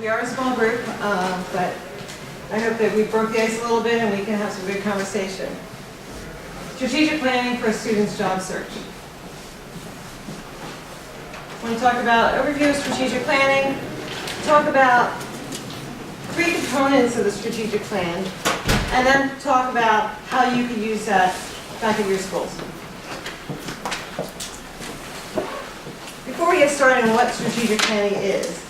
We are a small group, but I hope that we broke the ice a little bit and we can have some good conversation. Strategic planning for a student's job search. When we talk about overview of strategic planning, talk about 3 components of the strategic plan, and then talk about how you can use that back at your schools. Before we get started on what strategic planning is,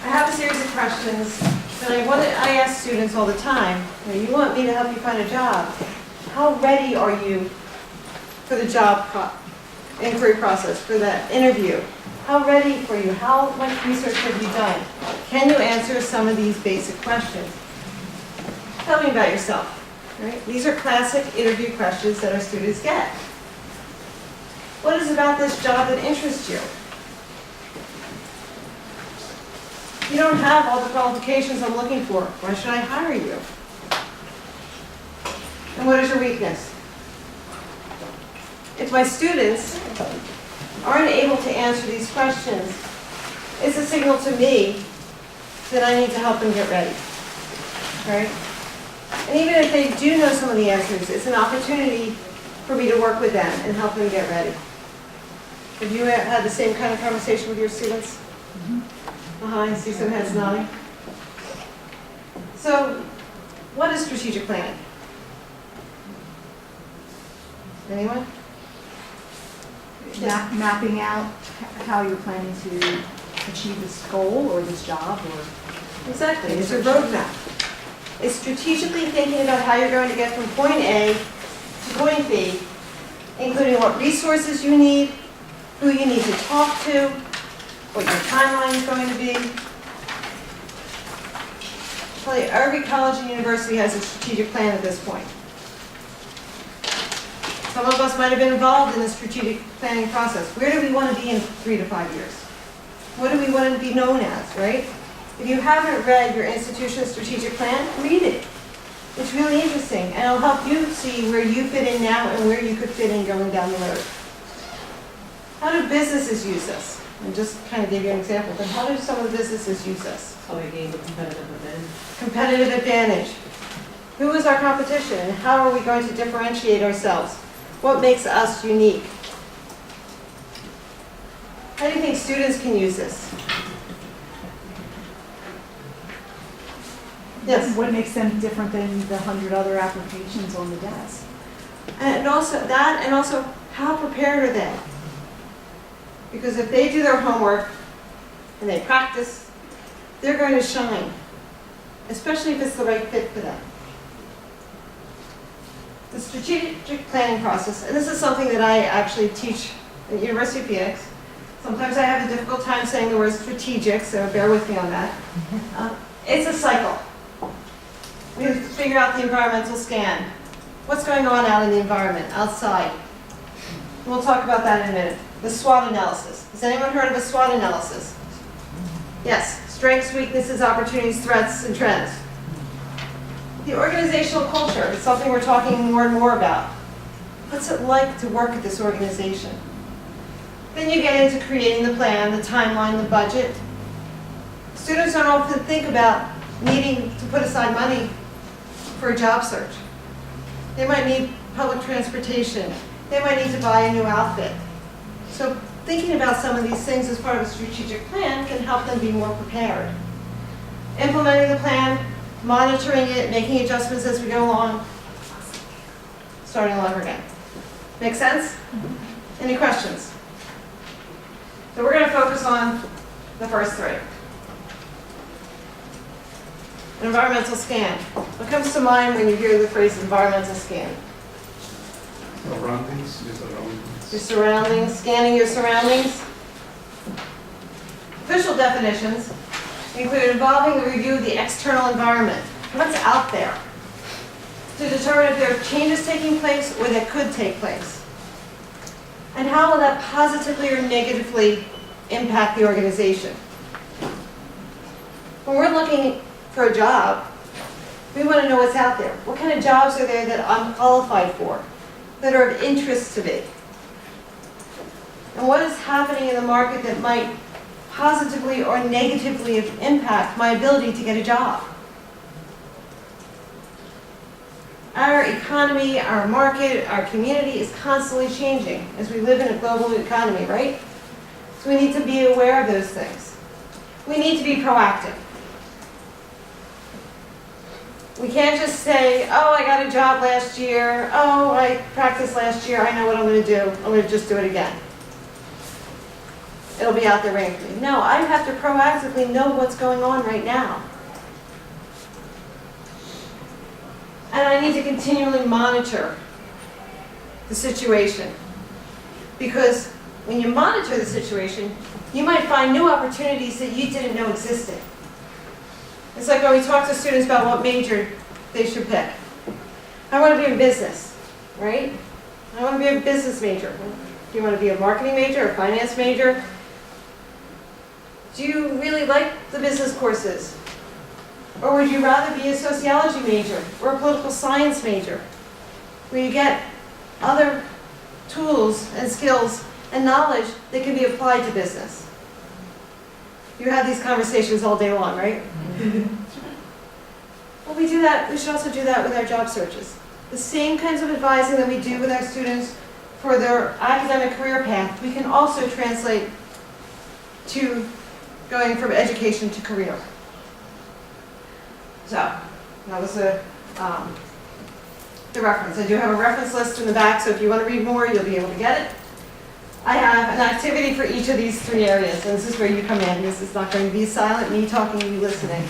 I have a series of questions that I ask students all the time. You want me to help you find a job. How ready are you for the job inquiry process, for that interview? How ready for you? How much research have you done? Can you answer some of these basic questions? Tell me about yourself. Right? These are classic interview questions that our students get. What is it about this job that interests you? You don't have all the qualifications I'm looking for. Why should I hire you? And what is your weakness? If my students aren't able to answer these questions, it's a signal to me that I need to help them get ready. Right? And even if they do know some of the answers, it's an opportunity for me to work with them and help them get ready. Have you had the same kind of conversation with your students? I see some heads nodding. So, what is strategic planning? Anyone? Mapping out how you're planning to achieve this goal or this job or... Exactly, it's a roadmap. It's strategically thinking about how you're going to get from point A to point B, including what resources you need, who you need to talk to, what your timeline is going to be. Probably every college and university has a strategic plan at this point. Some of us might have been involved in the strategic planning process. Where do we want to be in 3 to 5 years? What do we want to be known as, right? If you haven't read your institution's strategic plan, read it. It's really interesting, and it'll help you see where you fit in now and where you could fit in going down the road. How do businesses use this? I just kind of gave you an example, but how do some of the businesses use this? How we gain the competitive advantage. Competitive advantage. Who is our competition, and how are we going to differentiate ourselves? What makes us unique? How do you think students can use this? Yes? What makes them different than the 100 other applications on the desk? And also that, and also how prepared are they? Because if they do their homework and they practice, they're going to shine, especially if it's the right fit for them. The strategic planning process, and this is something that I actually teach at the University of Phoenix. Sometimes I have a difficult time saying the word strategic, so bear with me on that. It's a cycle. We have to figure out the environmental scan. What's going on out in the environment, outside? We'll talk about that in a minute. The SWOTT analysis. Has anyone heard of a SWOT analysis? Yes. Strengths, weaknesses, opportunities, threats, and trends. The organizational culture is something we're talking more and more about. What's it like to work at this organization? Then you get into creating the plan, the timeline, the budget. Students don't often think about needing to put aside money for a job search. They might need public transportation. They might need to buy a new outfit. So thinking about some of these things as part of a strategic plan can help them be more prepared. Implementing the plan, monitoring it, making adjustments as we go along, starting all over again. Make sense? Any questions? So we're going to focus on the first 3. An environmental scan. What comes to mind when you hear the phrase environmental scan? Surroundings, your surroundings. Your surroundings, scanning your surroundings. Official definitions include involving the review of the external environment. What's out there? To determine if there are changes taking place or that could take place. And how will that positively or negatively impact the organization? When we're looking for a job, we want to know what's out there. What kind of jobs are there that I'm qualified for, that are of interest to me? And what is happening in the market that might positively or negatively impact my ability to get a job. Our economy, our market, our community is constantly changing as we live in a global economy, right? So we need to be aware of those things. We need to be proactive. We can't just say, oh, I got a job last year, oh, I practiced last year, I know what I'm going to do, I'm going to just do it again. It'll be out there waiting for me. No, I have to proactively know what's going on right now. And I need to continually monitor the situation. Because when you monitor the situation, you might find new opportunities that you didn't know existed. It's like when we talk to students about what major they should pick. I want to be in business, right? I want to be a business major. Do you want to be a marketing major or a finance major? Do you really like the business courses? Or would you rather be a sociology major or a political science major, where you get other tools and skills and knowledge that can be applied to business? You have these conversations all day long, right? Well, we do that. We should also do that with our job searches. The same kinds of advising that we do with our students for their academic career path, we can also translate to going from education to career. So, that was the reference. I do have a reference list in the back, so if you want to read more, you'll be able to get it. I have an activity for each of these three areas, and this is where you come in. This is not going to be silent, me talking, you listening.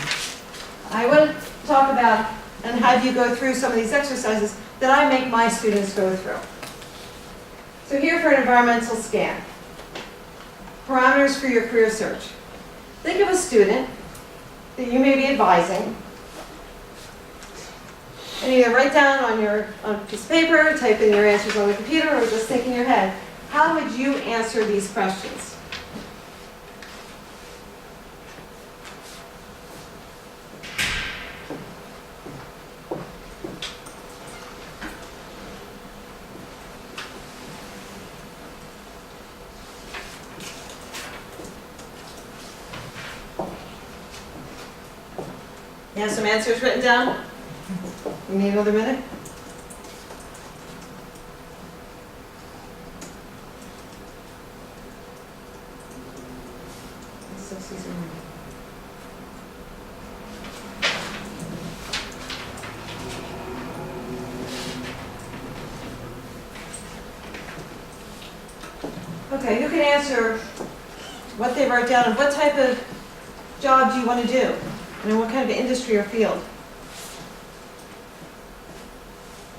I want to talk about and have you go through some of these exercises that I make my students go through. So here for an environmental scan. Parameters for your career search. Think of a student that you may be advising, and either write down on a piece of paper, type in your answers on the computer, or just think in your head, how would you answer these questions? You have some answers written down? You need another minute? Okay, who can answer what they wrote down and what type of job do you want to do? And in what kind of industry or field?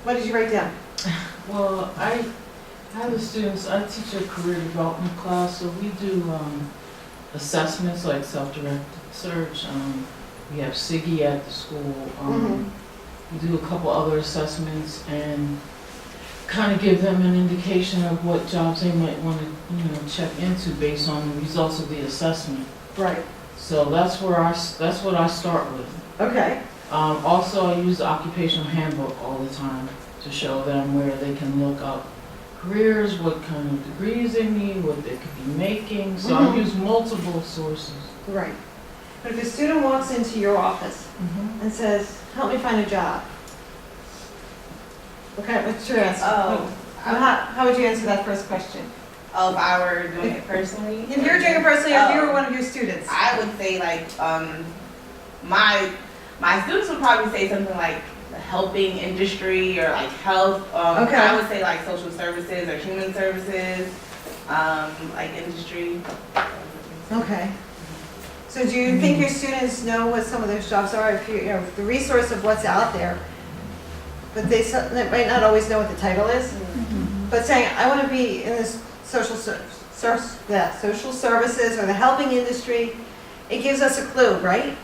What did you write down? Well, I have the students, I teach a career development class, so we do assessments like self-directed search. We have SIGI at the school. We do a couple other assessments and kind of give them an indication of what jobs they might want to, check into based on the results of the assessment. Right. So that's what I start with. Okay. Also, I use the occupational handbook all the time to show them where they can look up careers, what kind of degrees they need, what they could be making. So I use multiple sources. Right. But if a student walks into your office and says, help me find a job, what's your answer? How would you answer that first question? Oh, if I were doing it personally? If you were doing it personally, or if you were one of your students? I would say my students would probably say something like the helping industry or like health. Okay. I would say like social services or human services, like industry. Okay. So do you think your students know what some of those jobs are? If the resource of what's out there, but they might not always know what the title is. But saying, I want to be in this social services or the helping industry, it gives us a clue, right?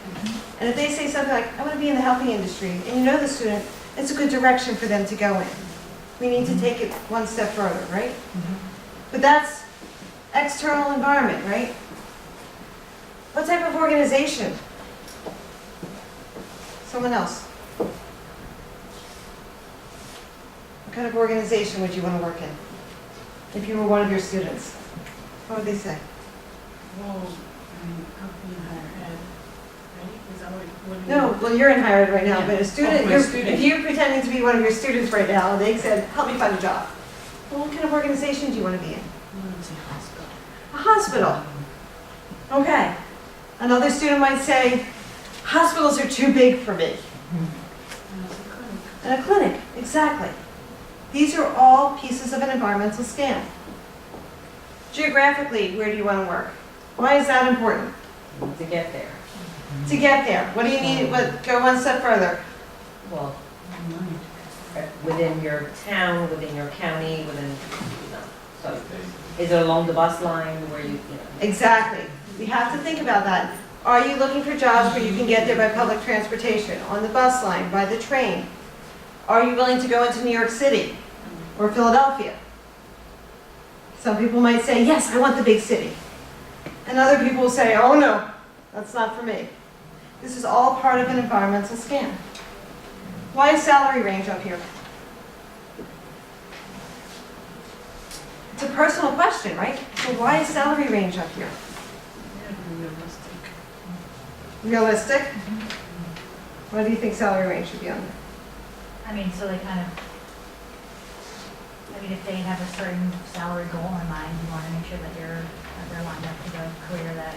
And if they say something like, I want to be in the helping industry, and you know the student, it's a good direction for them to go in. We need to take it one step further, right? But that's external environment, right? What type of organization? Someone else. What kind of organization would you want to work in? If you were one of your students, what would they say? Well, higher ed, right? Is that what you? No, well, you're in higher ed right now, but a student, Oh, my student. if you're pretending to be one of your students right now, and they said, help me find a job. Well, what kind of organization do you want to be in? Hospital. A hospital. Okay. Another student might say, hospitals are too big for me. And a clinic, exactly. These are all pieces of an environmental scan. Geographically, where do you want to work? Why is that important? To get there. To get there, what do you need, go one step further. Well, within your town, within your county, within, so is it along the bus line where you know? Exactly. We have to think about that. Are you looking for jobs where you can get there by public transportation, on the bus line, by the train? Are you willing to go into New York City or Philadelphia? Some people might say, yes, I want the big city. And other people will say, oh no, that's not for me. This is all part of an environmental scan. Why is salary range up here? It's a personal question, right? So why is salary range up here? Realistic. Realistic? What do you think salary range should be on there? I mean, so they kind of, I mean, if they have a certain salary goal in mind, you want to make sure that they're lined up to the career that,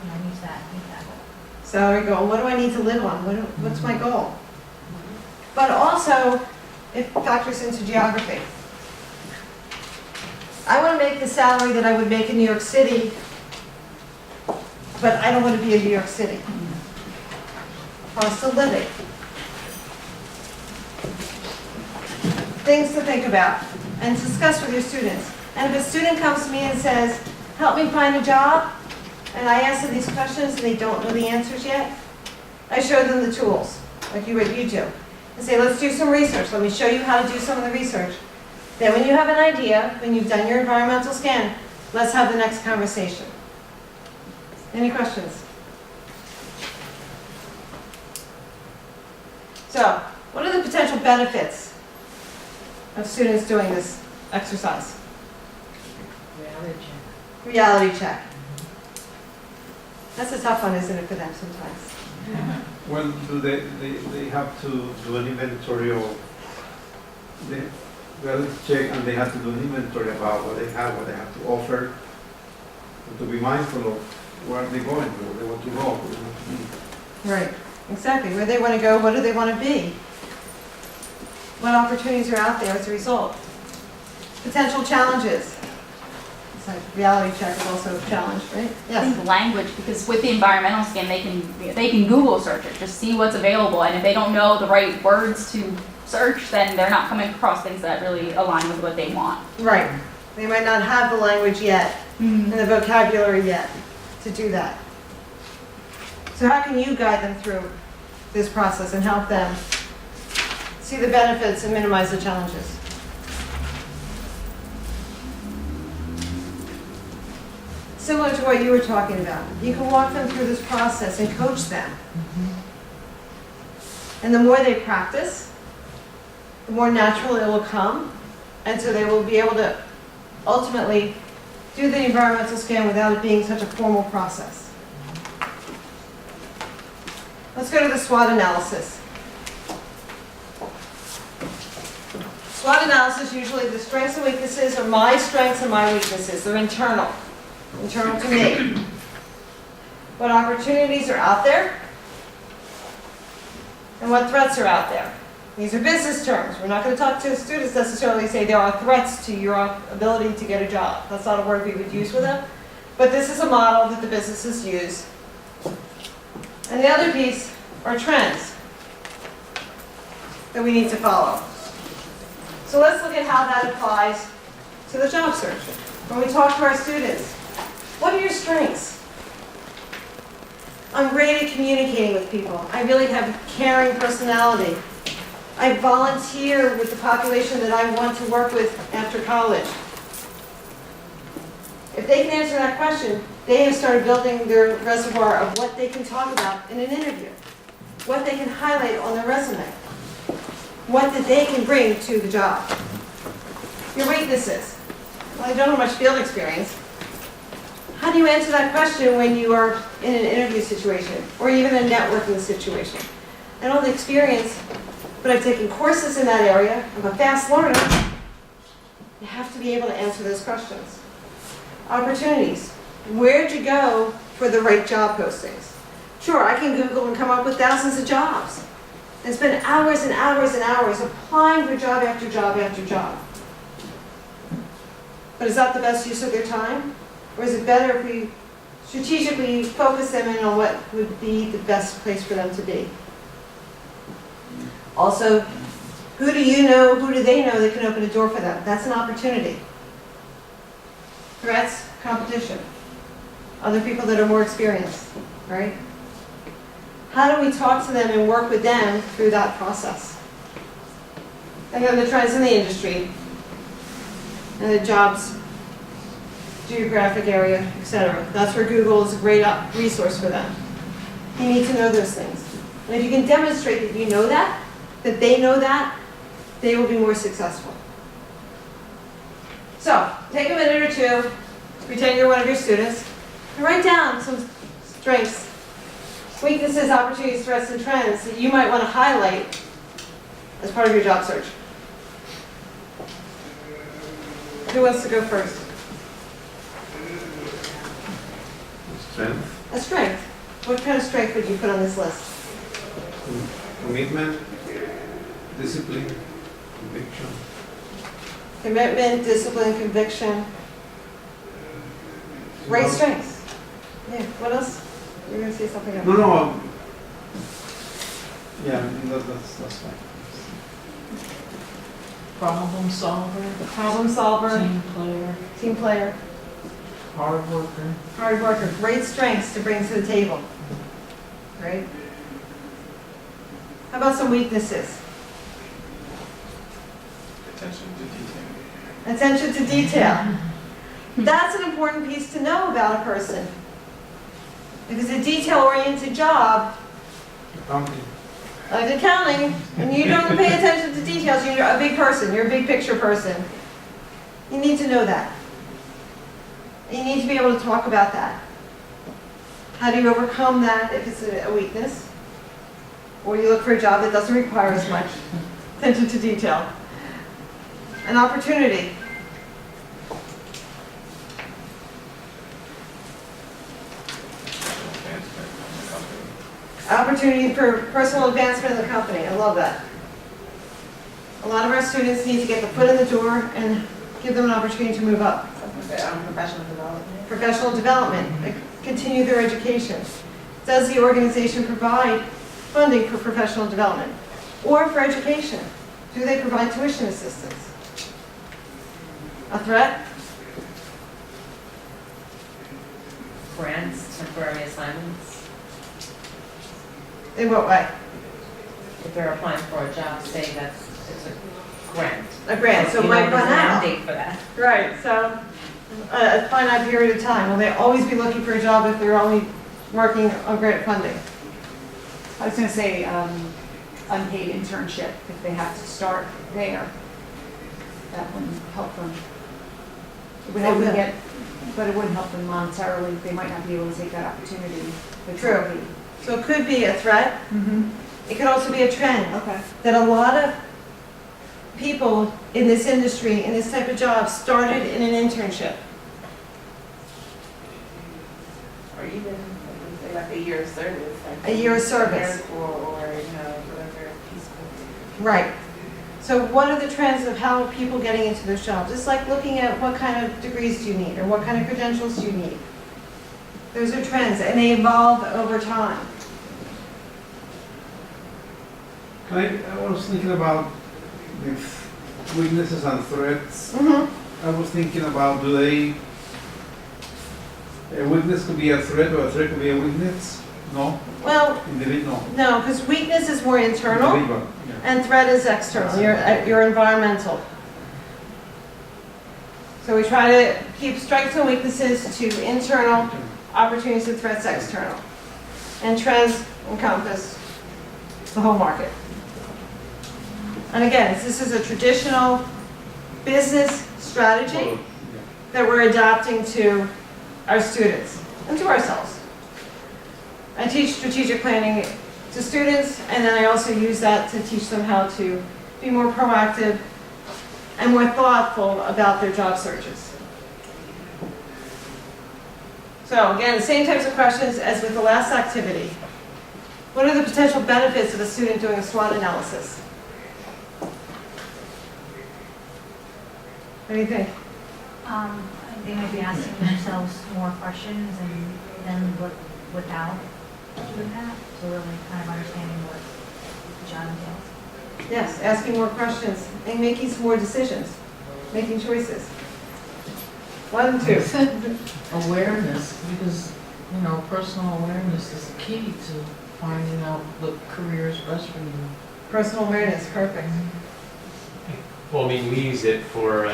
you know, meets that goal. Salary goal, what do I need to live on? What's my goal? But also, it factors into geography. I want to make the salary that I would make in New York City, but I don't want to be in New York City. Cost of living. Things to think about and discuss with your students. And if a student comes to me and says, help me find a job, and I ask them these questions and they don't know the answers yet, I show them the tools, like what you do. I say, let's do some research. Let me show you how to do some of the research. Then when you have an idea, when you've done your environmental scan, let's have the next conversation. Any questions? So, what are the potential benefits of students doing this exercise? Reality check. Reality check. That's a tough one, isn't it, for them sometimes? Well, do they have to do an inventory of the reality check, and they have to do an inventory about what they have, what they have to offer, and to be mindful of where they're going, where they want to go, where they want to be. Right, exactly. Where they want to go, what do they want to be? What opportunities are out there as a result? Potential challenges. It's like reality check is also a challenge, right? I Yes. think language, because with the environmental scan, they can Google search it, just see what's available, and if they don't know the right words to search, then they're not coming across things that really align with what they want. Right. They might not have the language yet and the vocabulary yet to do that. So how can you guide them through this process and help them see the benefits and minimize the challenges? Similar to what you were talking about, you can walk them through this process and coach them. And the more they practice, the more natural it will come, and so they will be able to ultimately do the environmental scan without it being such a formal process. Let's go to the SWOT analysis. SWOT analysis, usually the strengths and weaknesses are my strengths and my weaknesses. They're internal to me. What opportunities are out there and what threats are out there. These are business terms. We're not going to talk to students necessarily and say there are threats to your ability to get a job. That's not a word we would use with them. But this is a model that the businesses use. And the other piece are trends that we need to follow. So let's look at how that applies to the job search. When we talk to our students, what are your strengths? I'm great at communicating with people. I really have a caring personality. I volunteer with the population that I want to work with after college. If they can answer that question, they have started building their reservoir of what they can talk about in an interview, what they can highlight on their resume, what that they can bring to the job. Your weaknesses. Well, I don't have much field experience. How How do you answer that question when you are in an interview situation or even a networking situation? I don't have the experience, but I've taken courses in that area. I'm a fast learner. You have to be able to answer those questions. Opportunities. Where'd you go for the right job postings? Sure, I can Google and come up with thousands of jobs and spend hours and hours and hours applying for job after job after job. But is that the best use of their time? Or is it better if we strategically focus them in on what would be the best place for them to be? Also, who do you know, who do they know that can open a door for them? That's an opportunity. Threats, competition. Other people that are more experienced, right? How do we talk to them and work with them through that process? And then the trends in the industry, and the jobs, geographic area, etc. That's where Google is a great resource for them. You need to know those things. And if you can demonstrate that you know that they know that, they will be more successful. So, take a minute or two, pretend you're one of your students, and write down some strengths, weaknesses, opportunities, threats, and trends that you might want to highlight as part of your job search. Who wants to go first? Strength, A strength. What kind of strength would you put on this list? commitment, discipline, conviction. Commitment, discipline, conviction. Great strengths. Yeah, what else? You're going to say something else. No. Yeah, that's fine. Problem solver, Problem solver, team player, team player, hard worker. hard worker. Great strengths to bring to the table. Right? How about some weaknesses? Attention to detail. Attention to detail. That's an important piece to know about a person. If it's a detail-oriented job, Accounting. like accounting, and you don't pay attention to details, you're a big person, you're a big picture person. You need to know that. You need to be able to talk about that. How do you overcome that if it's a weakness? Or you look for a job that doesn't require as much attention to detail. An opportunity. Advancement in the company. Opportunity for personal advancement in the company. I love that. A lot of our students need to get the foot in the door and give them an opportunity to move up. Professional development. Professional development, continue their education. Does the organization provide funding for professional development or for education? Do they provide tuition assistance? A threat? Grants, temporary assignments. In what way? If they're applying for a job, say that it's a grant. A grant, so it You might know, there's run an out. end date for that. Right, so a finite period of time. Will they always be looking for a job if they're only working on grant funding? I was gonna say, unpaid internship, if they have to start there, that wouldn't help them. It would help them get, but it wouldn't help them monetarily, they might not be able to take that opportunity. It's True. unpaid. So it could be a threat. Mm-hmm. It could also be a trend. Okay. That a lot of people in this industry, in this type of job, started in an internship. Or even, say like a year of service. Like A year of service. Air Corps or, whatever, Peace Corps. Right. So what are the trends of how are people getting into those jobs? It's like looking at what kind of degrees do you need or what kind of credentials do you need. Those are trends and they evolve over time. I was thinking about the weaknesses and threats. Mm-hmm. I was thinking about a weakness could be a threat or a threat could be a weakness? No? Well, Individual? no, because weakness is more internal Individual, yeah. and threat is external, your environmental. So we try to keep strengths and weaknesses to internal, opportunities and threats external. And trends encompass the whole market. And again, this is a traditional business strategy that we're adapting to our students and to ourselves. I teach strategic planning to students, and then I also use that to teach them how to be more proactive and more thoughtful about their job searches. So again, the same types of questions as with the last activity. What are the potential benefits of a student doing a SWOT analysis? What do you think? They might be asking themselves more questions and then without doing that, so really kind of understanding what the job entails. Yes, asking more questions and making some more decisions, making choices. 1, 2. Awareness, because, you know, personal awareness is key to finding out what career is best for you. Personal awareness, perfect. Well, I mean, we use it for,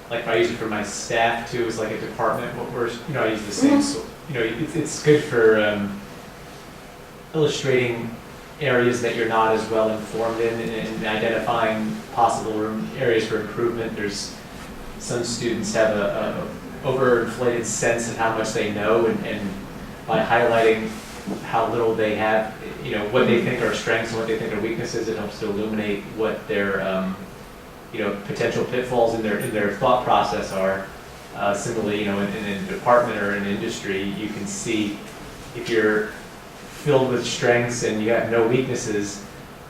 like I use it for my staff too, as like a department, what we're, you know, I use the same, so, you know, it's good for illustrating areas that you're not as well informed in and identifying possible areas for improvement. There's, some students have a overinflated sense of how much they know, and by highlighting how little they have, you know, what they think are strengths and what they think are weaknesses, it helps to illuminate what their, you know, potential pitfalls in their thought process are. Similarly, you know, in a department or an industry, you can see if you're filled with strengths and you have no weaknesses,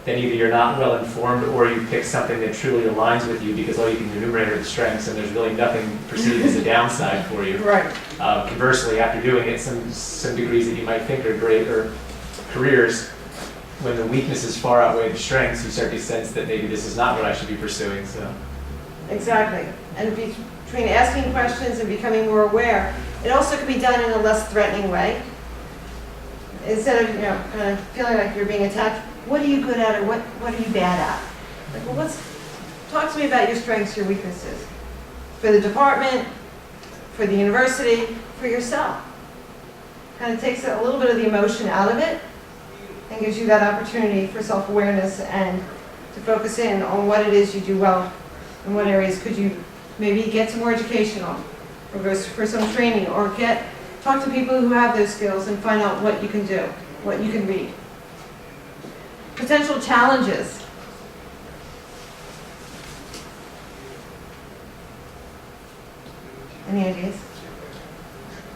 then either you're not well informed or you pick something that truly aligns with you because all you can enumerate are the strengths and there's really nothing perceived as a downside for you. Right. Conversely, after doing it, some degrees that you might think are great or careers, when the weaknesses far outweigh the strengths, you start to sense that maybe this is not what I should be pursuing. So. Exactly. And between asking questions and becoming more aware, it also can be done in a less threatening way. Instead of, you know, kind of feeling like you're being attacked, what are you good at or what are you bad at? Like, well, talk to me about your strengths, your weaknesses. For the department, for the university, for yourself. Kind of takes a little bit of the emotion out of it and gives you that opportunity for self-awareness and to focus in on what it is you do well and what areas could you maybe get some more education on or go for some training or talk to people who have those skills and find out what you can do, what you can read. Potential challenges. Any ideas?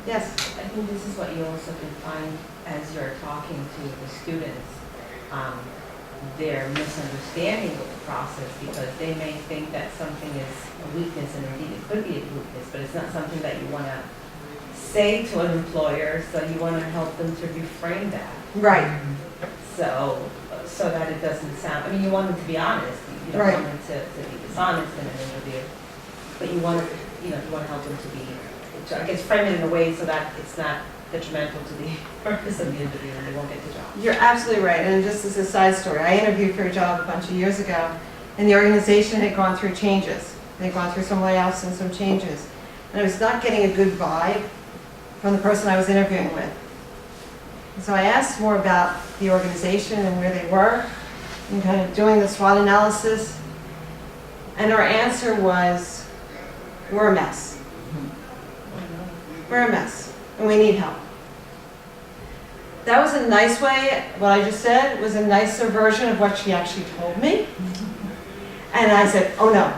Yes. I think this is what you also can find as you're talking to the students. Their misunderstanding of the process because they may think that something is a weakness and indeed it could be a weakness, but it's not something that you want to say to an employer, so you want to help them to reframe that. Right. So that it doesn't sound, I mean, you want them to be honest, you don't Right. want them to be dishonest in an interview, but you want to, you want to help them to be, I guess, frame it in a way so that it's not detrimental to the purpose of the interview and they won't get the job. You're absolutely right. And just as a side story, I interviewed for a job a bunch of years ago, and the organization had gone through changes. They'd gone through some layoffs and some changes. And I was not getting a good vibe from the person I was interviewing with. And so I asked more about the organization and where they were, and kind of doing the SWOT analysis. And her answer was, we're a mess. We're a mess, and we need help. That was a nice way, what I just said was a nicer version of what she actually told me. And I said, oh no,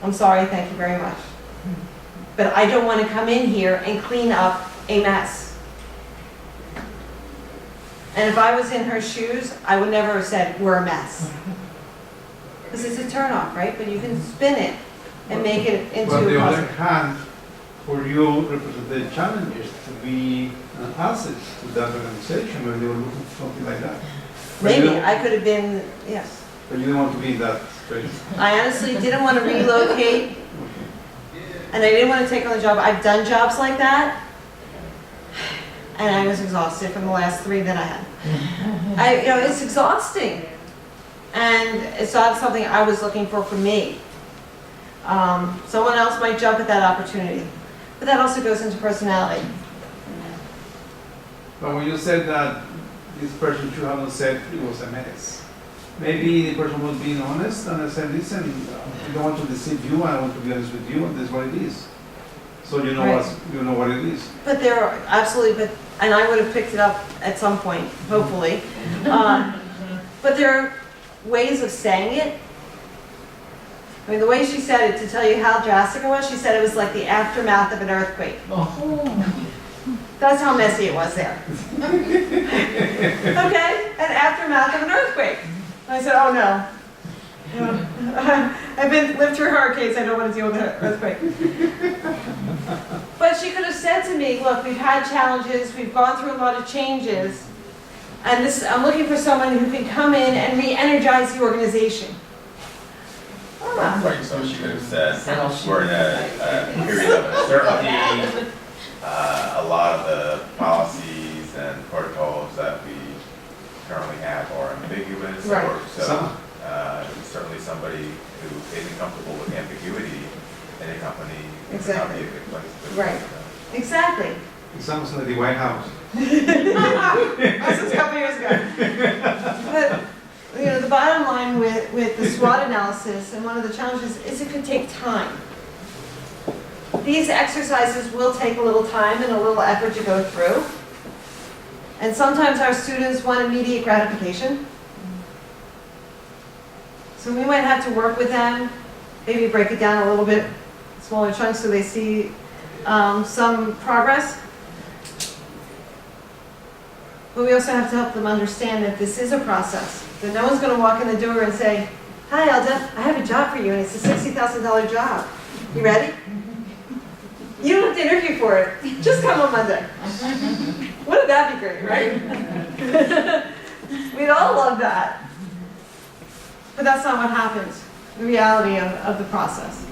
I'm sorry, thank you very much. But I don't want to come in here and clean up a mess. And if I was in her shoes, I would never have said, we're a mess. Because it's a turnoff, right? But you can spin it and make it into But on the a other positive. hand, for you represent the challenges to be an asset to that organization when they were looking for something like that. But you Maybe don't- I could have been, yes. But you didn't want to be in that situation. I honestly didn't want to relocate, and I didn't want to take on the job. I've done jobs like that, and I was exhausted from the last 3 that I had. It's exhausting, and it's not something I was looking for me. Someone else might jump at that opportunity, but that also goes into personality. But when you said that this person should have not said it was a mess, maybe the person was being honest and I said, listen, I don't want to deceive you, I want to be honest with you, and this is what it is. So you know Right. you know what it is. But there are, absolutely, and I would have picked it up at some point, hopefully. But there are ways of saying it. I mean, the way she said it, to tell you how drastic it was, she said it was like the aftermath of an earthquake. Oh, That's how messy it was there. Okay, an aftermath of an earthquake. I said, oh no. You know, I've lived through hurricanes, I don't want to deal with an earthquake. But she could have said to me, look, we've had challenges, we've gone through a lot of changes, and I'm looking for someone who can come in and re-energize the organization. Ah. Right, so she could have said, we're in a period of uncertainty. A lot of the policies and protocols that we currently have are ambiguous. Right. Or so certainly somebody who isn't comfortable with ambiguity in a company would not be a good place to. Right. Exactly. It sounds like the White House. This was a couple years ago. But, you know, the bottom line with the SWOT analysis, and one of the challenges, is it could take time. These exercises will take a little time and a little effort to go through. And sometimes our students want immediate gratification. So we might have to work with them, maybe break it down a little bit, smaller chunks, so they see some progress. But we also have to help them understand that this is a process. That no one's going to walk in the door and say, hi, Alda, I have a job for you, and it's a $60,000 job. You ready? You don't have to interview for it. Just come on Monday. Wouldn't that be great, right? We'd all love that. But that's not what happens, the reality of the process.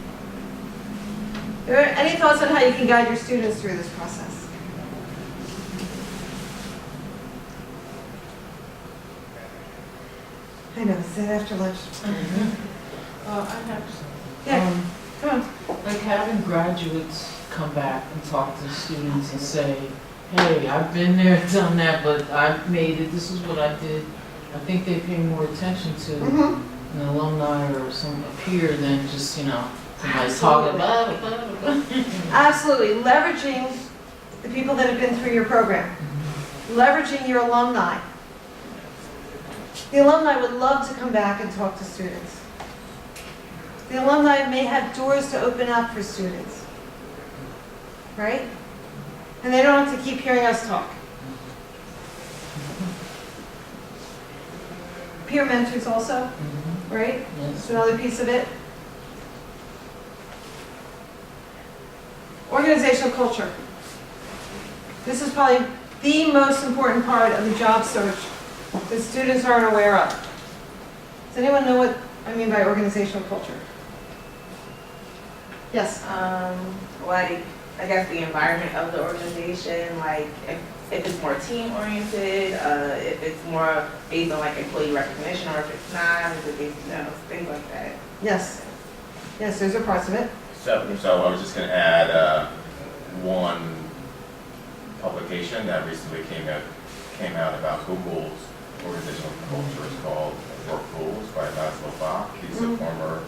Are there any thoughts on how you can guide your students through this process? I know, it's after lunch. I have some. Yeah, come on. Like having graduates come back and talk to students and say, hey, I've been there, done that, but I've made it, this is what I did. I think they pay more attention to an alumni or a peer than just, you know, somebody talking about it. Absolutely, leveraging the people that have been through your program. Leveraging your alumni. The alumni would love to come back and talk to students. The alumni may have doors to open up for students, right? And they don't have to keep hearing us talk. Peer mentors also, right? Yes. That's another piece of it. Organizational culture. This is probably the most important part of the job search that students aren't aware of. Does anyone know what I mean by organizational culture? Yes? Like, I guess the environment of the organization, like if it's more team oriented, if it's more based on like employee recognition, or if it's not, if it's based, you know, things like that. Yes. Yes, those are parts of it. So I was just going to add one publication that recently came out about Google's organizational culture. It's called Work Rules by Laszlo Bach. He's a former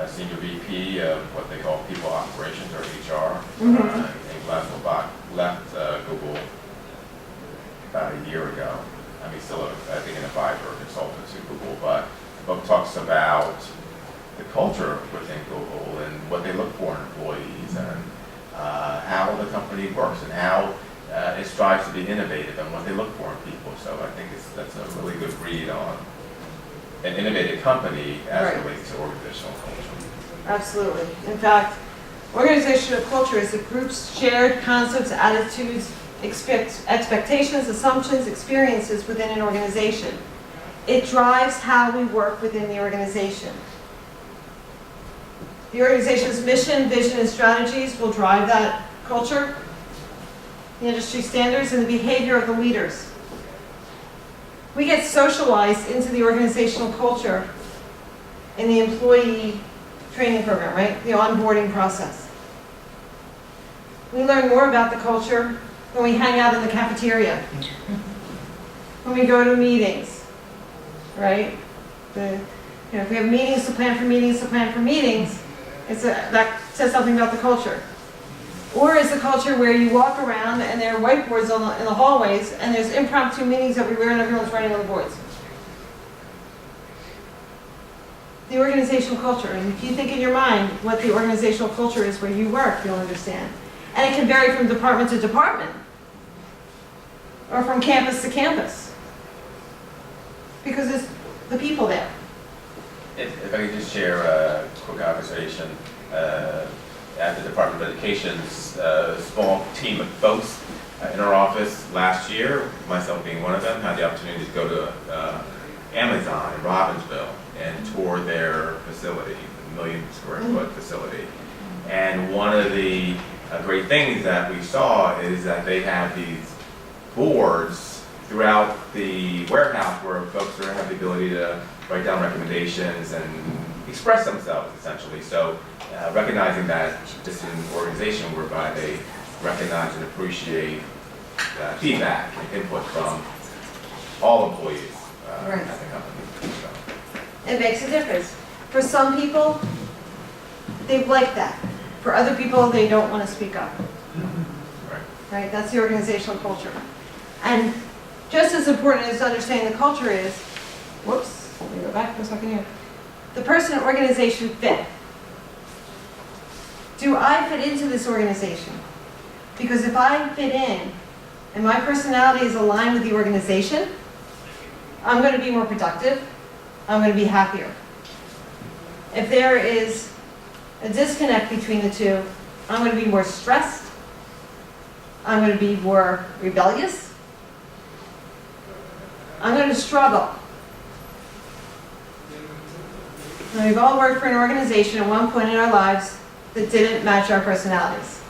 senior VP of what they call people operations, or HR. And Laszlo Bach left Google about a year ago. I mean, still, I think, an advisor or consultant to Google, but the book talks about the culture within Google and what they look for in employees, and how the company works, and how it strives to be innovative, and what they look for in people. So I think that's a really good read on an innovative company as Right. it relates to organizational culture. Absolutely. In fact, organizational culture is a group's shared concepts, attitudes, expectations, assumptions, experiences within an organization. It drives how we work within the organization. The organization's mission, vision, and strategies will drive that culture, the industry standards, and the behavior of the leaders. We get socialized into the organizational culture in the employee training program, right? The onboarding process. We learn more about the culture when we hang out in the cafeteria, when we go to meetings, right? If we have meetings to plan for meetings, that says something about the culture. Or is the culture where you walk around and there are whiteboards in the hallways and there's impromptu meetings everywhere and everyone's writing on the boards? The organizational culture, and if you think in your mind what the organizational culture is where you work, you'll understand. And it can vary from department to department, or from campus to campus, because it's the people there. If I could just share a quick observation, at the Department of Education's small team of folks in our office last year, myself being one of them, had the opportunity to go to Amazon in Robbinsville and tour their facility, the 1 million square foot facility. And one of the great things that we saw is that they have these boards throughout the warehouse where folks have the ability to write down recommendations and express themselves, essentially. So recognizing that this is an organization whereby they recognize and appreciate feedback and input from all employees Right. at the company. So. It makes a difference. For some people, they like that. For other people, they don't want to speak up. Right. Right? That's the organizational culture. And just as important as understanding the culture is, whoops, let me go back for a second here. The person and organization fit. Do I fit into this organization? Because if I fit in and my personality is aligned with the organization, I'm going to be more productive. I'm going to be happier. If there is a disconnect between the two, I'm going to be more stressed. I'm going to be more rebellious. I'm going to struggle. And we've all worked for an organization at one point in our lives that didn't match our personalities.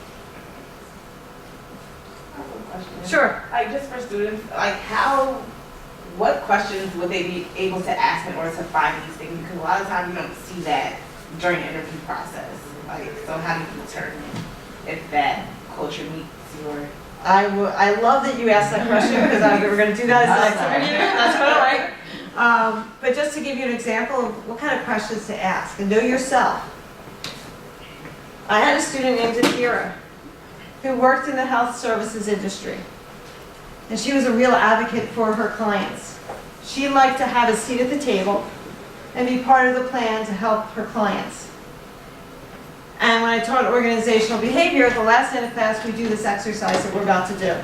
I have a question. Sure. Like, just for students, like what questions would they be able to ask in order to find these things? Because a lot of times you don't see that during the interview process. Like, so how do you determine if that culture meets your... I love that you asked that question because we're going to do that as an activity. That's all right. But just to give you an example of what kind of questions to ask and know yourself. I had a student named Akira who worked in the health services industry. And she was a real advocate for her clients. She liked to have a seat at the table and be part of the plan to help her clients. And when I taught organizational behavior at the last end of class, we do this exercise that we're about to do.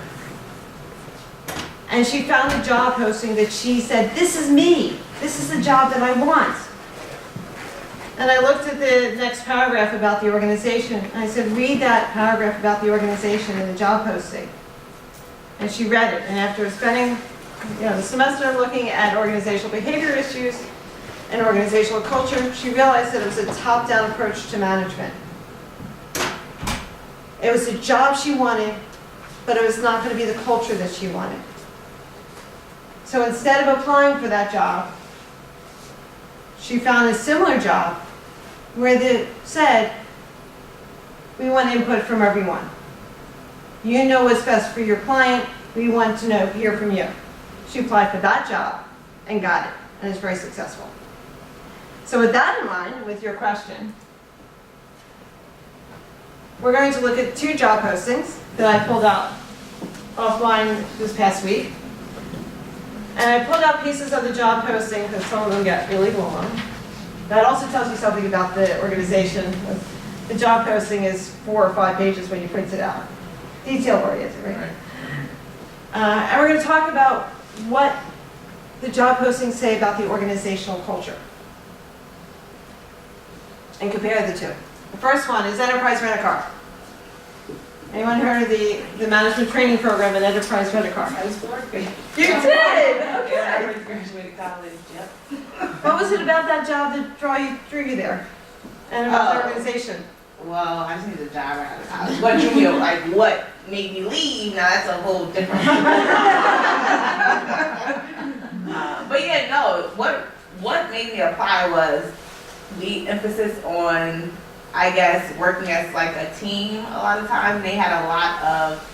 And she found a job posting that she said, this is me. This is the job that I want. And I looked at the next paragraph about the organization, and I said, read that paragraph about the organization in the job posting. And she read it, and after spending the semester looking at organizational behavior issues and organizational culture, she realized that it was a top-down approach to management. It was the job she wanted, but it was not going to be the culture that she wanted. So instead of applying for that job, she found a similar job where they said, we want input from everyone. You know what's best for your client. We want to hear from you. She applied for that job and got it, and is very successful. So with that in mind, with your question, we're going to look at 2 job postings that I pulled out offline this past week. And I pulled out pieces of the job posting because some of them get really long. That also tells you something about the organization. The job posting is 4 or 5 pages when you print it out. Detail-oriented, right? And we're going to talk about what the job postings say about the organizational culture and compare the two. The first one is Enterprise Rent-A-Car. Anyone heard of the management training program at Enterprise Rent-A-Car? I was 4th grade. You did? Yeah, Okay. I graduated college, yep. What was it about that job that drew you there? And about the organization? Well, I just needed a job right out of college. What drew me, like, what made me leave? Now that's a whole different. But yeah, no. What made me apply was the emphasis on, I guess, working as like a team. A lot of times they had a lot of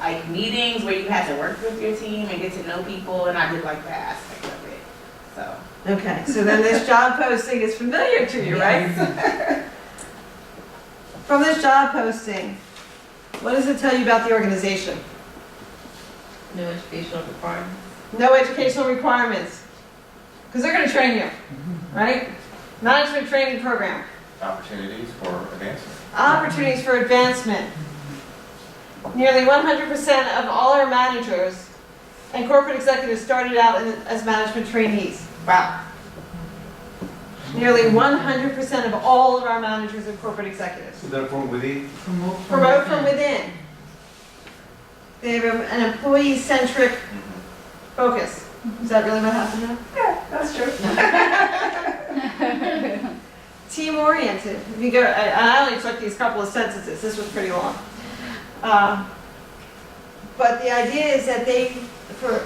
like meetings where you had to work with your team and get to know people, and I did like that aspect of it. So. Okay, so then this job posting is familiar to you, right? From this job posting, what does it tell you about the organization? No educational requirements. No educational requirements. Because they're going to train you, right? Management training program. Opportunities for advancement. Opportunities for advancement. Nearly 100% of all our managers and corporate executives started out as management trainees. Wow. Nearly 100% of all of our managers and corporate executives. So therefore, within, Promote from within. They have an employee-centric focus. Is that really what happened now? Yeah, that's true. Team-oriented. If you go, I only took these couple of sentences. This was pretty long. But the idea is that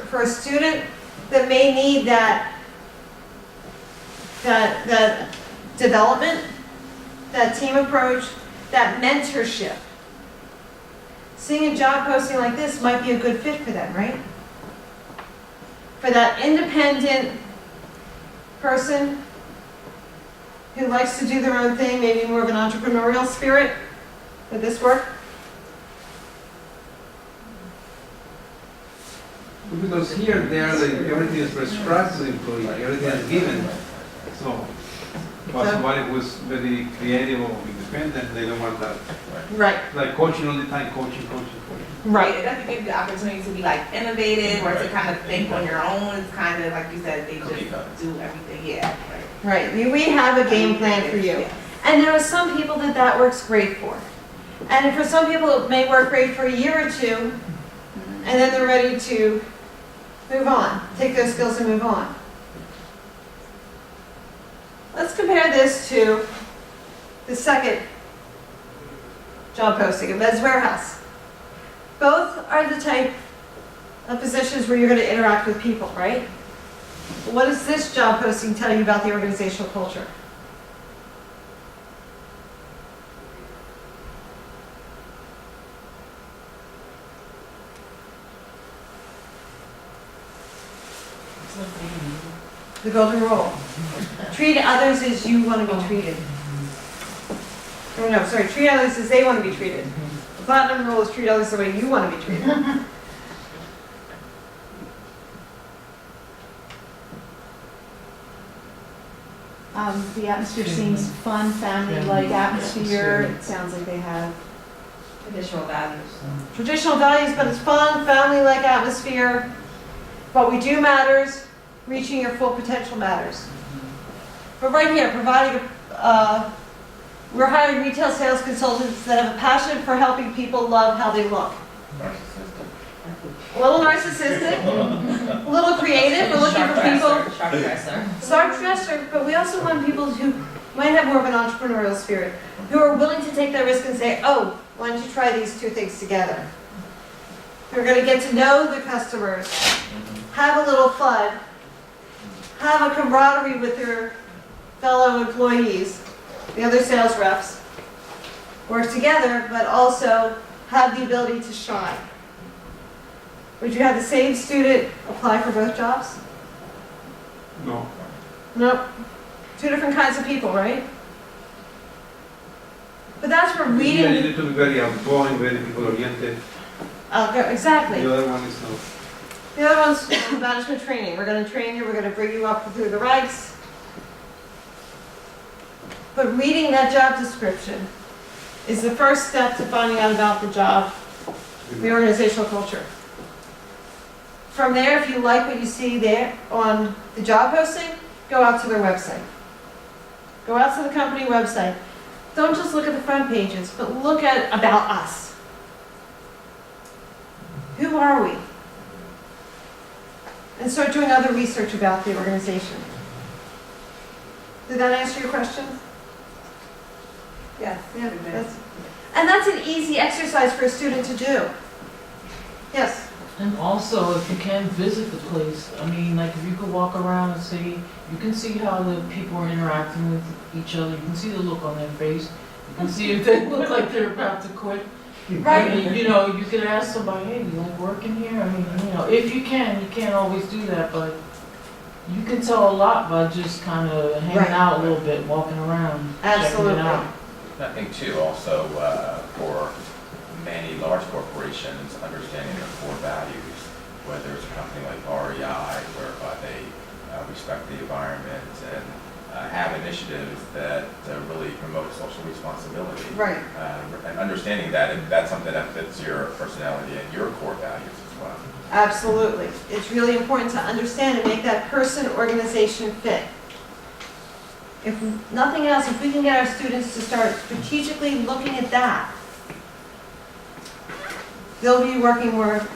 for a student that may need that development, that team approach, that mentorship, seeing a job posting like this might be a good fit for them, right? For that independent person who likes to do their own thing, maybe more of an entrepreneurial spirit. Would this work? because here, there, everything is prescribed to the employee, everything is given. So, but somebody who is very creative or independent, they don't want that. Right, Like coaching all the time, coaching. right. It doesn't give you the opportunity to be like innovative or to kind of think on your own. It's kind of like you said, they just do everything. Yeah, right. Right, we have a game plan for you. And there are some people that works great for. And for some people, it may work great for a year or two, and then they're ready to move on, take those skills and move on. Let's compare this to the second job posting, a men's warehouse. Both are the type of positions where you're going to interact with people, right? What does this job posting tell you about the organizational culture? It's like being- The golden rule. Treat others as you want to be treated. Oh no, sorry, treat others as they want to be treated. The platinum rule is treat others the way you want to be treated. The atmosphere seems fun, family-like atmosphere. It sounds like they have Additional values. Traditional values, but it's fun, family-like atmosphere. What we do matters, reaching your full potential matters. But right here, providing we're hiring retail sales consultants that have a passion for helping people love how they look. A little narcissistic, a little creative, we're looking for people. Sharp dresser. Sharp dresser, but we also want people who might have more of an entrepreneurial spirit, who are willing to take that risk and say, oh, why don't you try these two things together? Who are going to get to know the customers, have a little fun, have a camaraderie with their fellow employees, the other sales reps, work together, but also have the ability to shine. Would you have the same student apply for both jobs? No. Nope. Two different kinds of people, right? But that's where Yeah, you reading. need to be very outgoing, very people-oriented. Exactly. The other one is no. The other one's management training. We're going to train you. We're going to bring you up through the ranks. But reading that job description is the first step to finding out about the job, the organizational culture. From there, if you like what you see there on the job posting, go out to their website. Go out to the company website. Don't just look at the front pages, but look at about us. Who are we? And start doing other research about the organization. Did that answer your question? Yes. Yeah. And that's an easy exercise for a student to do. Yes. And also, if you can visit the place, I mean, like if you could walk around and see, you can see how the people are interacting with each other. You can see the look on their face. You can see if they look like they're about to quit. Right. I mean, you know, you could ask somebody, hey, do you like working here? I mean, you know, if you can, you can't always do that, but you can tell a lot by just kind of hanging Right. out a little bit, walking around, checking it Absolutely. out. I think too, also, for many large corporations, understanding their core values, whether it's a company like REI, whereby they respect the environment and have initiatives that really promote social responsibility. Right. And understanding that, and that's something that fits your personality and your core values as well. Absolutely. It's really important to understand and make that person-organization fit. If nothing else, if we can get our students to start strategically looking at that, they'll be working more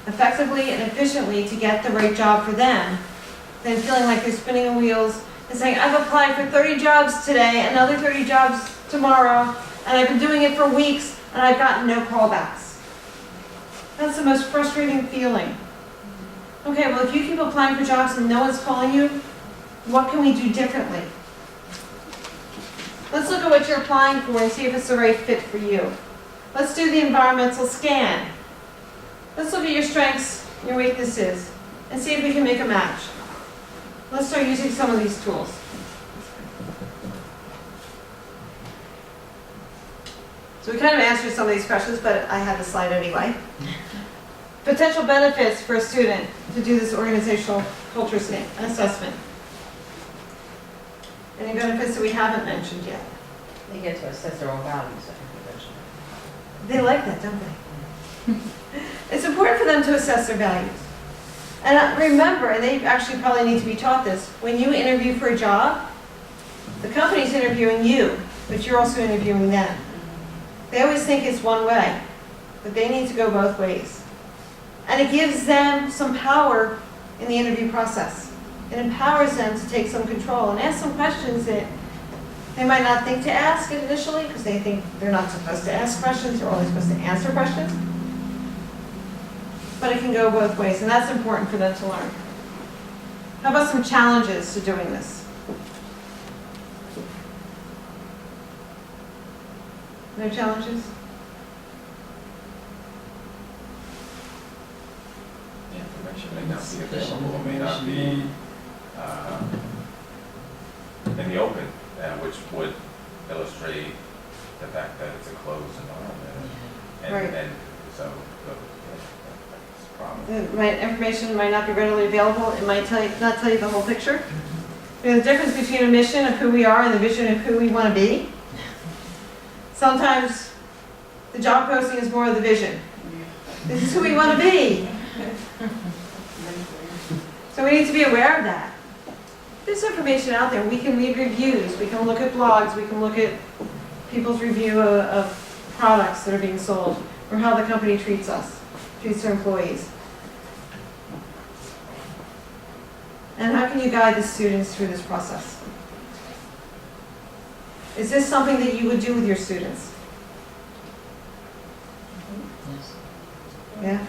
effectively and efficiently to get the right job for them than feeling like they're spinning their wheels and saying, I've applied for 30 jobs today, another 30 jobs tomorrow, and I've been doing it for weeks, and I've gotten no callbacks. That's the most frustrating feeling. Okay, well, if you keep applying for jobs and no one's calling you, what can we do differently? Let's look at what you're applying for and see if it's the right fit for you. Let's do the environmental scan. Let's look at your strengths, your weaknesses, and see if we can make a match. Let's start using some of these tools. So we kind of answered some of these questions, but I have a slide anyway. Potential benefits for a student to do this organizational culture assessment. Any benefits that we haven't mentioned yet? They get to assess their own values, I think eventually. They like that, don't they? It's important for them to assess their values. And remember, and they actually probably need to be taught this, when you interview for a job, the company's interviewing you, but you're also interviewing them. They always think it's one way, but they need to go both ways. And it gives them some power in the interview process. It empowers them to take some control and ask some questions that they might not think to ask initially because they think they're not supposed to ask questions, they're only supposed to answer questions. But it can go both ways, and that's important for them to learn. How about some challenges to doing this? No challenges? The information may not be available, may not be in the open, which would illustrate the fact that it's a closed environment. And, Right. and so, that's a problem. Information might not be readily available. It might not tell you the whole picture. There's a difference between a mission of who we are and the vision of who we want to be. Sometimes the job posting is more of the vision. This is who we want to be. So we need to be aware of that. There's information out there. We can read reviews. We can look at blogs. We can look at people's review of products that are being sold or how the company treats us, treats their employees. And how can you guide the students through this process? Is this something that you would do with your students? Yeah?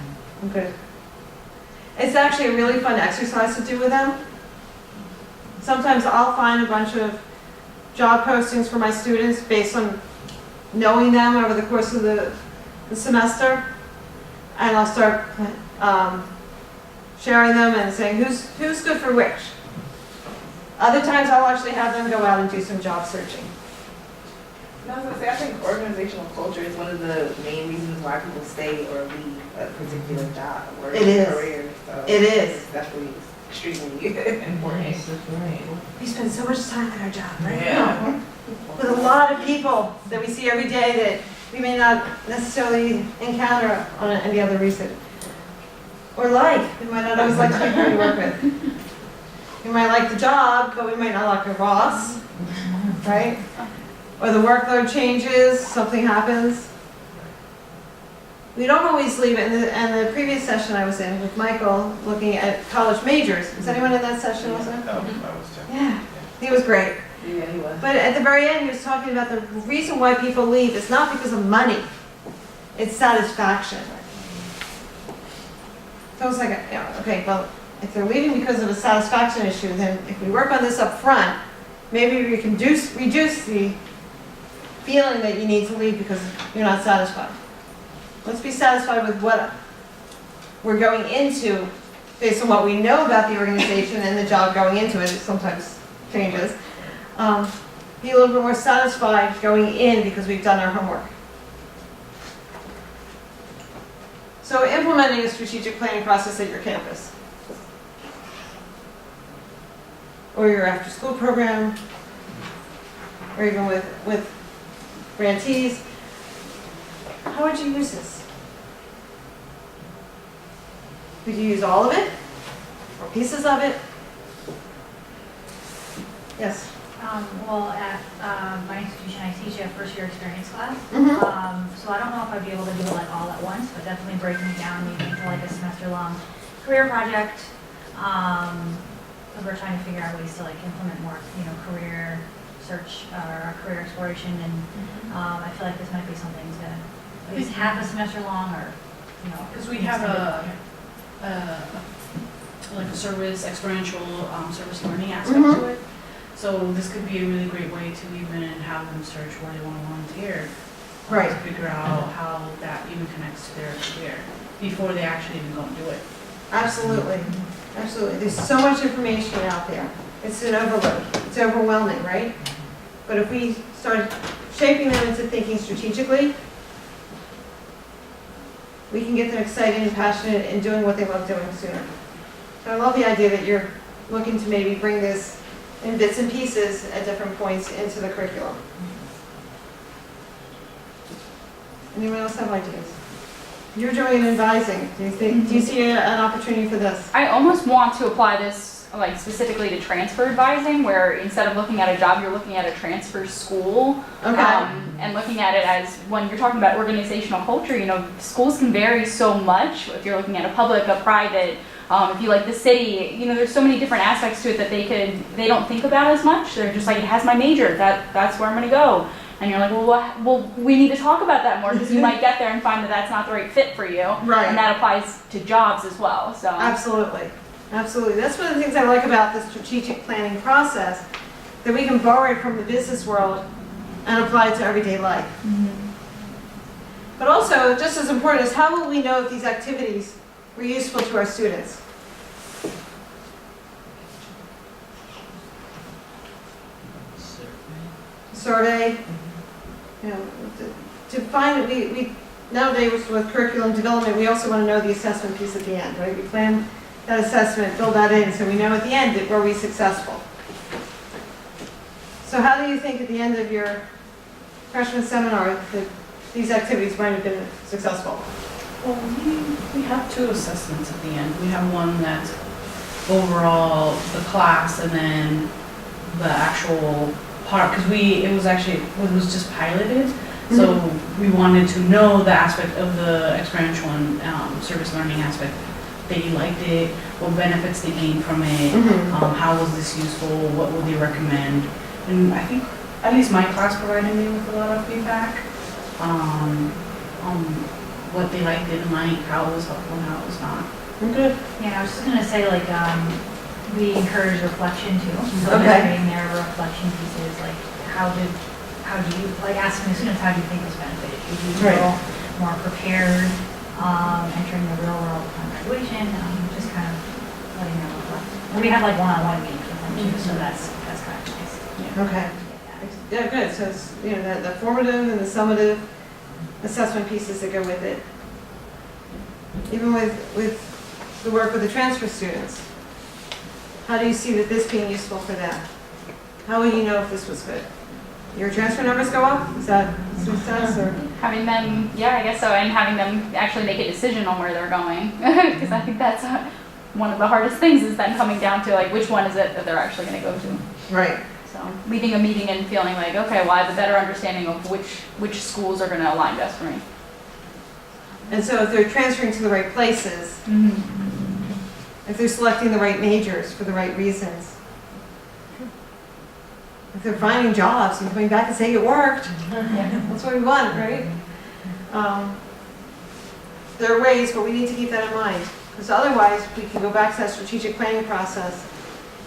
Okay. It's actually a really fun exercise to do with them. Sometimes I'll find a bunch of job postings for my students based on knowing them over the course of the semester. And I'll start sharing them and saying who's good for which. Other times I'll actually have them go out and do some job searching. I was gonna say, I think organizational culture is one of the main reasons why people stay or leave a particular job or It is. career. So It is. it's definitely extremely important. We spend so much time at our job, right? Yeah. With a lot of people that we see every day that we may not necessarily encounter on any other reason. Or like, we might not always like the people we work with. We might like the job, but we might not like our boss, right? Or the workload changes, something happens. We don't always leave it. In the previous session I was in with Michael, looking at college majors. Was anyone in that session, wasn't it? No, I was too. Yeah, he was great. Yeah, he was. But at the very end, he was talking about the reason why people leave is not because of money. It's satisfaction. So I was like, okay, well, if they're leaving because of a satisfaction issue, then if we work on this up front, maybe we can reduce the feeling that you need to leave because you're not satisfied. Let's be satisfied with what we're going into based on what we know about the organization and the job going into it. It sometimes changes. be a little bit more satisfied going in because we've done our homework. So implementing a strategic planning process at your campus, or your after-school program, or even with grantees, how would you use this? Would you use all of it, or pieces of it? Yes. Well, at my institution, I teach a first year experience class. Mhm. So I don't know if I'd be able to do it like all at once, but definitely breaking it down maybe into like a semester-long career project. Because we're trying to figure out ways to like implement more, career search or career exploration. And I feel like this might be something to at least half a semester long, or Because we have like a service, experiential service learning aspect to it. So this could be a really great way to even have them search where they want to volunteer. Right. To figure out how that even connects to their career before they actually even go and do it. Absolutely, absolutely. There's so much information out there. It's an overload. It's overwhelming, right? But if we start shaping them into thinking strategically, we can get them excited and passionate and doing what they love doing sooner. So I love the idea that you're looking to maybe bring this in bits and pieces at different points into the curriculum. Anyone else have ideas? You're doing advising. Do you see an opportunity for this? I almost want to apply this like specifically to transfer advising, where instead of looking at a job, you're looking at a transfer school. Okay. And looking at it as when you're talking about organizational culture, schools can vary so much. If you're looking at a public, a private, if you like the city, there's so many different aspects to it that they don't think about as much. They're just like, it has my major, that's where I'm gonna go. And you're like, well, we need to talk about that more, because you might get there and find that that's not the right fit for you. Right. And that applies to jobs as well, so. Absolutely. Absolutely. That's one of the things I like about the strategic planning process, that we can borrow it from the business world and apply it to everyday life. But also, just as important is, how will we know if these activities were useful to our students? Survey. To find it, we nowadays with curriculum development, we also want to know the assessment piece at the end, right? We plan that assessment, build that in, so we know at the end that were we successful. So how do you think at the end of your freshman seminar that these activities might have been successful? Well, we have two assessments at the end. We have one that's overall the class, and then the actual part, because it was just piloted. So we wanted to know the aspect of the experiential and service learning aspect. They liked it, what benefits they gained from it, how was this useful, what would they recommend. And I think at least my class provided me with a lot of feedback on what they liked, didn't like, how it was helpful and how it was not. Good. Yeah, I was just gonna say, like, we encourage reflection too. So Okay. just reading their reflection pieces, like, how do you, like, asking the students, how do you think this benefited you? Do you feel more prepared, entering the real world upon graduation? Just kind of letting them reflect. And we have like one-on-one meetings with them too, so that's kind of nice. Okay. Yeah, good. So it's, the formative and the summative assessment pieces that go with it. Even with the work with the transfer students, how do you see that this being useful for them? How will you know if this was good? Your transfer numbers go up? Is that success or? Having them, I guess so, and having them actually make a decision on where they're going, because I think that's one of the hardest things, is then coming down to like which one is it that they're actually going to go to. Right. So leaving a meeting and feeling like, okay, well, I have a better understanding of which schools are going to align best for me. And so if they're transferring to the right places, if they're selecting the right majors for the right reasons, if they're finding jobs and coming back and saying it worked, that's what we want, right? There are ways, but we need to keep that in mind, because otherwise we can go back to that strategic planning process,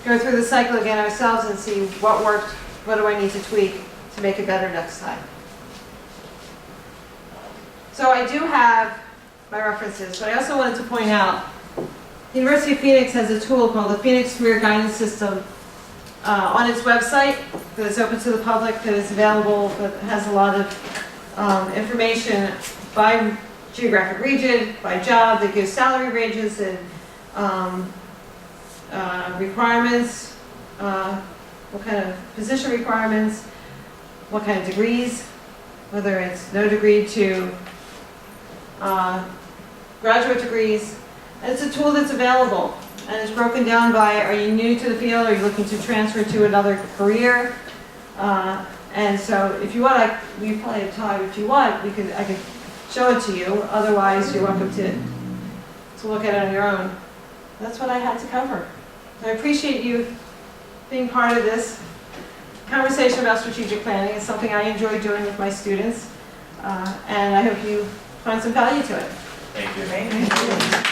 go through the cycle again ourselves and see what worked, what do I need to tweak to make it better next time. So I do have my references, but I also wanted to point out, the University of Phoenix has a tool called the Phoenix Career Guidance System on its website, that is open to the public, that is available, that has a lot of information by geographic region, by job, that gives salary ranges and requirements, what kind of position requirements, what kind of degrees, whether it's no degree to graduate degrees. And it's a tool that's available, and it's broken down by, are you new to the field, are you looking to transfer to another career? And so if you want, we probably have time, if you want, I could show it to you, otherwise you're welcome to look at it on your own. That's what I had to cover. I appreciate you being part of this conversation about strategic planning. It's something I enjoy doing with my students, and I hope you find some value to it. Thank you. Thank you.